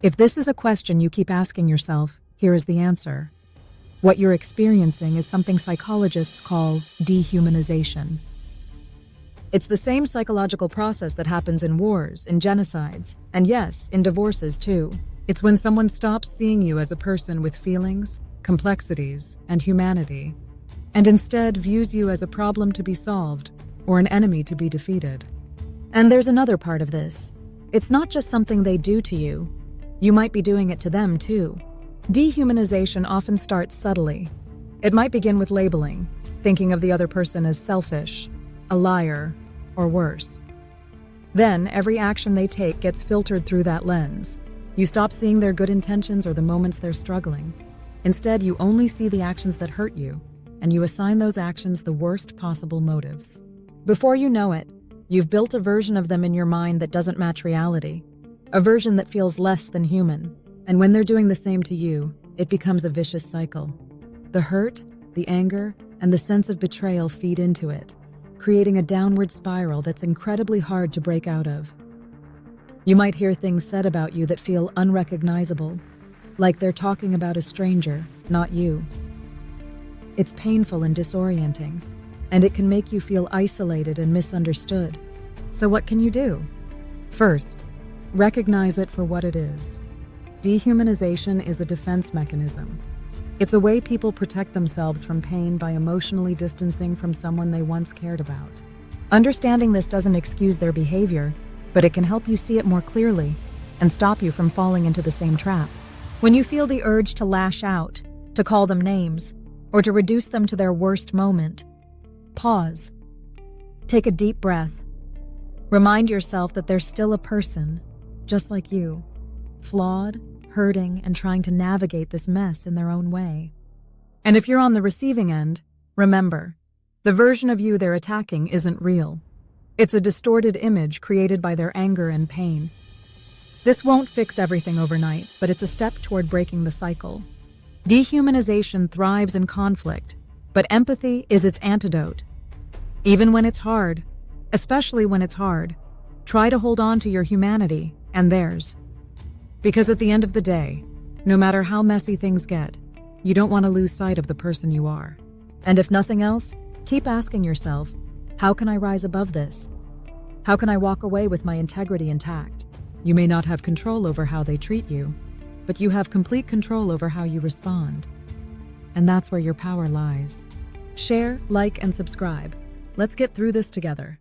If this is a question you keep asking yourself, here is the answer. What you're experiencing is something psychologists call dehumanization. It's the same psychological process that happens in wars, in genocides, and yes, in divorces too. It's when someone stops seeing you as a person with feelings, complexities, and humanity, and instead views you as a problem to be solved or an enemy to be defeated. And there's another part of this. It's not just something they do to you. You might be doing it to them too. Dehumanization often starts subtly. It might begin with labeling, thinking of the other person as selfish, a liar, or worse. Then, every action they take gets filtered through that lens. You stop seeing their good intentions or the moments they're struggling. Instead, you only see the actions that hurt you, and you assign those actions the worst possible motives. Before you know it, you've built a version of them in your mind that doesn't match reality, a version that feels less than human. And when they're doing the same to you, it becomes a vicious cycle. The hurt, the anger, and the sense of betrayal feed into it, creating a downward spiral that's incredibly hard to break out of. You might hear things said about you that feel unrecognizable, like they're talking about a stranger, not you. It's painful and disorienting, and it can make you feel isolated and misunderstood. So what can you do? First, recognize it for what it is. Dehumanization is a defense mechanism. It's a way people protect themselves from pain by emotionally distancing from someone they once cared about. Understanding this doesn't excuse their behavior, but it can help you see it more clearly and stop you from falling into the same trap. When you feel the urge to lash out, to call them names, or to reduce them to their worst moment, pause. Take a deep breath. Remind yourself that they're still a person, just like you, flawed, hurting, and trying to navigate this mess in their own way. And if you're on the receiving end, remember, the version of you they're attacking isn't real. It's a distorted image created by their anger and pain. This won't fix everything overnight, but it's a step toward breaking the cycle. Dehumanization thrives in conflict, but empathy is its antidote. Even when it's hard, especially when it's hard, try to hold on to your humanity and theirs. Because at the end of the day, no matter how messy things get, you don't want to lose sight of the person you are. And if nothing else, keep asking yourself, how can I rise above this? How can I walk away with my integrity intact? You may not have control over how they treat you, but you have complete control over how you respond. And that's where your power lies. Share, like, and subscribe. Let's get through this together.